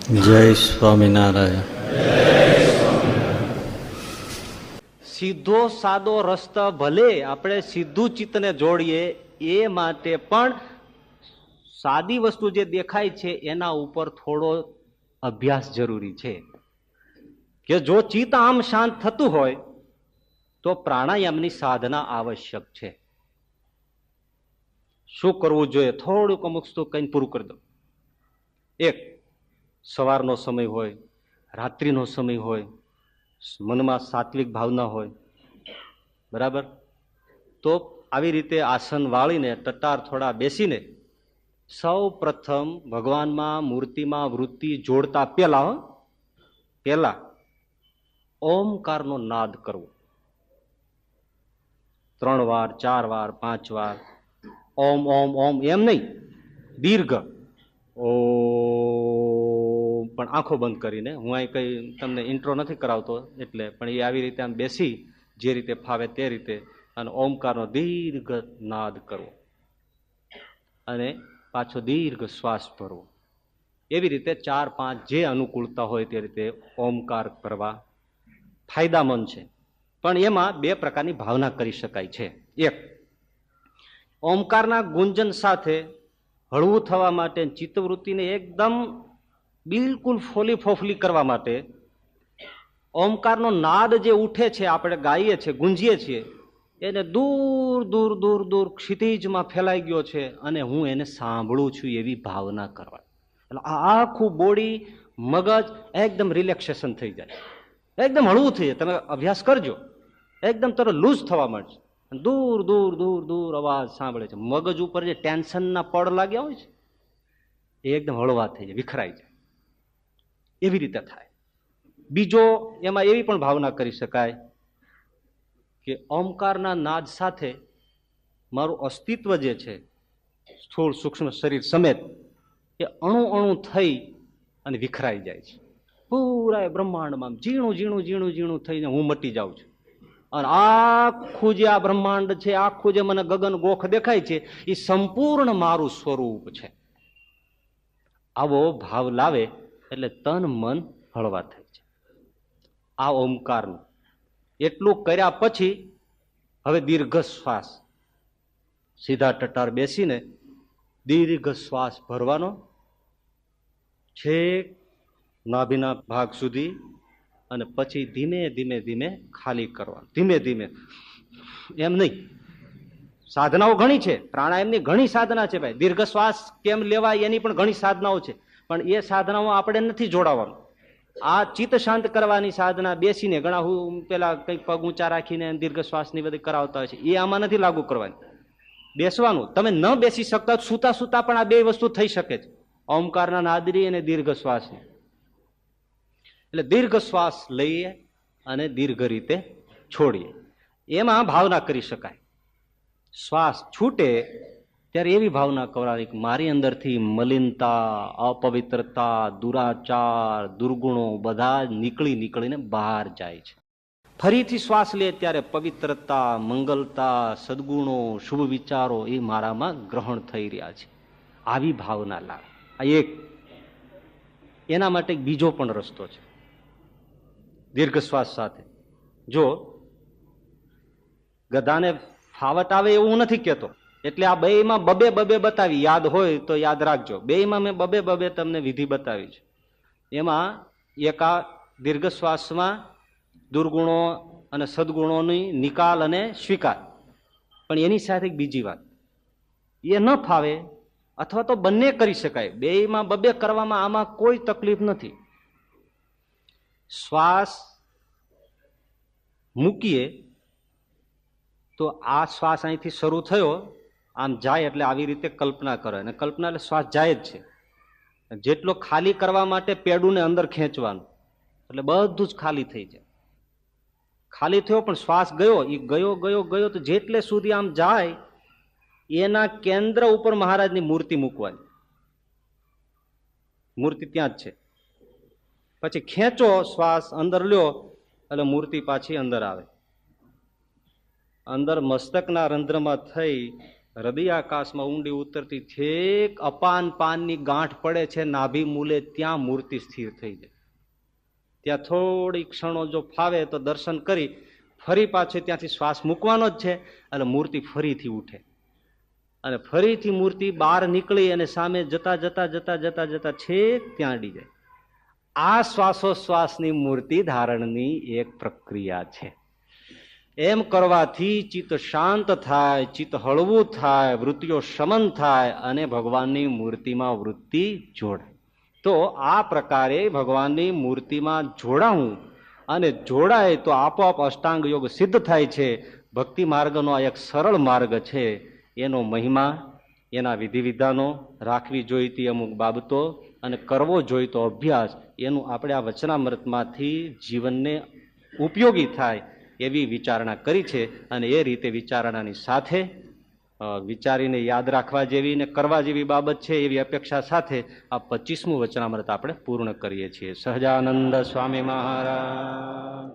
જય સ્વામિનારાયણ. સીધો સાદો રસ્તો ભલે આપણે સીધું ચિત્તને જોડીએ, એ માટે પણ સાદી વસ્તુ જે દેખાય છે એના ઉપર થોડો અભ્યાસ જરૂરી છે. કે જો ચિત્ત આમ શાંત થતું હોય તો પ્રાણાયામની સાધના આવશ્યક છે. શું કરવું જોઈએ? થોડુંક અમુક તો કઈ પૂરું કરી દો. એક, સવારનો સમય હોય, રાત્રિનો સમય હોય, મનમાં સાત્વિક ભાવના હોય, બરાબર, તો આવી રીતે આસન વાળીને ટટાર થોડા બેસીને સૌ પ્રથમ ભગવાનમાં મૂર્તિમાં વૃત્તિ જોડતા પેલા ઓમકારનો નાદ કરવો. 3 વાર, 4 વાર, 5 વાર ઓમ ઓમ ઓમ એમ નહીં, દીર્ઘ ઓ, પણ આંખો બંધ કરીને. હું અહીં કઈ તમને ઇન્ટ્રો નથી કરાવતો એટલે, પણ એ આવી રીતે આમ બેસી જે રીતે ફાવે તે રીતે અને ઓમકારનો દીર્ઘ નાદ કરવો અને પાછો દીર્ઘ શ્વાસ ભરવો. એવી રીતે 4-5 જે અનુકૂળતા હોય તે રીતે ઓમકાર કરવા ફાયદામંદ છે. પણ એમાં 2 પ્રકારની ભાવના કરી શકાય છે. એક, ઓમકારના ગુંજન સાથે હળવું થવા માટે, ચિત્તવૃત્તિને એકદમ બિલકુલ ફોલી ફોફલી કરવા માટે ઓમકારનો નાદ જે ઉઠે છે, આપણે ગાઈએ છીએ, ગુંજીએ છીએ, એને દૂર દૂર દૂર દૂર ક્ષિતિજમાં ફેલાઈ ગયો છે અને હું એને સાંભળું છું એવી ભાવના કરવા. એટલે આખું બોડી, મગજ એકદમ રિલેક્સેશન થઈ જાય, એકદમ હળવું થઈ જાય. તમે અભ્યાસ કરજો, એકદમ તરત લૂઝ થવા માંડશે. દૂર દૂર દૂર દૂર અવાજ સાંભળે છે. મગજ ઉપર જે ટેન્શનના પડ લાગ્યા હોય છે એ એકદમ હળવા થઈ જાય, વિખરાઈ જાય. એવી રીતે થાય. બીજો, એમાં એવી પણ ભાવના કરી શકાય કે ઓમકારના નાદ સાથે મારું અસ્તિત્વ જે છે, સ્થૂળ સૂક્ષ્મ શરીર સમેત, એ અણુ અણુ થઈ અને વિખરાઈ જાય છે. પૂરા બ્રહ્માંડમાં ઝીણું ઝીણું ઝીણું ઝીણું થઈને હું મટી જાઉં છું. અને આખું જે આ બ્રહ્માંડ છે, આખું જે મને ગગન ગોખ દેખાય છે, એ સંપૂર્ણ મારું સ્વરૂપ છે. આવો ભાવ લાવે એટલે તન મન હળવા થાય છે. આ ઓમકારનું એટલું કર્યા પછી હવે દીર્ઘ શ્વાસ, સીધા ટટાર બેસીને દીર્ઘ શ્વાસ ભરવાનો, છેક નાભીના ભાગ સુધી, અને પછી ધીમે ધીમે ધીમે ખાલી કરવાનું. ધીમે ધીમે, એમ નહીં. સાધનાઓ ઘણી છે, પ્રાણાયામની ઘણી સાધના છે ભાઈ. દીર્ઘ શ્વાસ કેમ લેવાય એની પણ ઘણી સાધનાઓ છે, પણ એ સાધનાઓ આપણે નથી જોડાવાનું. આ ચિત્ત શાંત કરવાની સાધના બેસીને, ઘણા હું પેલા કંઈક પગ ઊંચા રાખીને દીર્ઘ શ્વાસની બધી કરાવતા હોય છે, એ આમાં નથી લાગુ કરવાની. બેસવાનું. તમે ન બેસી શકતા સુતા સુતા પણ આ 2 વસ્તુ થઈ શકે છે, ઓમકારના નાદરી અને દીર્ઘ શ્વાસની. એટલે દીર્ઘ શ્વાસ લઈએ અને દીર્ઘ રીતે છોડીએ. એમાં ભાવના કરી શકાય. શ્વાસ છૂટે ત્યારે એવી ભાવના કરવાની કે મારી અંદરથી મલિનતા, અપવિત્રતા, દુરાચાર, દુર્ગુણો બધા નીકળીને બહાર જાય છે. ફરીથી શ્વાસ લે ત્યારે પવિત્રતા, મંગલતા, સદગુણો, શુભ વિચારો એ મારામાં ગ્રહણ થઈ રહ્યા છે. આવી ભાવના લાવે. આ એક. એના માટે બીજો પણ રસ્તો છે દીર્ઘ શ્વાસ સાથે. જો ગધાને ફાવટ આવે એવું નથી કહેતો, એટલે આ 2માં બબે બતાવી, યાદ હોય તો યાદ રાખજો. 2માં મેં બબે તમને વિધિ બતાવી છે. એમાં એક આ દીર્ઘ શ્વાસમાં દુર્ગુણો અને સદગુણોની નિકાલ અને સ્વીકાર, પણ એની સાથે બીજી વાત, એ ન ફાવે અથવા તો બંને કરી શકાય. 2માં બબે કરવામાં આમાં કોઈ તકલીફ નથી. શ્વાસ મૂકીએ તો આ શ્વાસ અહીંથી શરૂ થયો, આમ જાય એટલે આવી રીતે કલ્પના કરે, અને કલ્પના એટલે શ્વાસ જાય જ છે. જેટલો ખાલી કરવા માટે પેડુને અંદર ખેંચવાનું, એટલે બધું જ ખાલી થઈ જાય. ખાલી થયો પણ શ્વાસ ગયો, એ ગયો તો જેટલે સુધી આમ જાય એના કેન્દ્ર ઉપર મહારાજની મૂર્તિ મૂકવાની. મૂર્તિ ત્યાં જ છે. પછી ખેંચો શ્વાસ, અંદર લ્યો એટલે મૂર્તિ પાછી અંદર આવે. અંદર મસ્તકના રંધ્રમાં થઈ હૃદયાકાશમાં ઊંડી ઉતરતી છેક અપાન પાનની ગાંઠ પડે છે નાભી મૂલે, ત્યાં મૂર્તિ સ્થિર થઈ જાય. ત્યાં થોડી ક્ષણો જો ફાવે તો દર્શન કરી ફરી પાછો ત્યાંથી શ્વાસ મૂકવાનો જ છે, એટલે મૂર્તિ ફરીથી ઉઠે અને ફરીથી મૂર્તિ બહાર નીકળી અને સામે જતા જતા જતા જતા જતા છેક ત્યાં અડી જાય. આ શ્વાસોશ્વાસની મૂર્તિ ધારણની એક પ્રક્રિયા છે. એમ કરવાથી ચિત્ત શાંત થાય, ચિત્ત હળવું થાય, વૃત્તિઓ શમન થાય અને ભગવાનની મૂર્તિમાં વૃત્તિ જોડાય. તો આ પ્રકારે ભગવાનની મૂર્તિમાં જોડાવું અને જોડાય તો આપોઆપ અષ્ટાંગ યોગ સિદ્ધ થાય છે. ભક્તિ માર્ગનો આ એક સરળ માર્ગ છે. એનો મહિમા, એના વિધિ વિધાનો, રાખવી જોઈતી અમુક બાબતો અને કરવો જોઈતો અભ્યાસ, એનું આપણે આ વચનામૃતમાંથી જીવનને ઉપયોગી થાય એવી વિચારણા કરી છે. અને એ રીતે વિચારણાની સાથે વિચારીને યાદ રાખવા જેવી ને કરવા જેવી બાબત છે એવી અપેક્ષા સાથે આ 25મું વચનામૃત આપણે પૂર્ણ કરીએ છીએ. સહજાનંદ સ્વામી મહારાજ.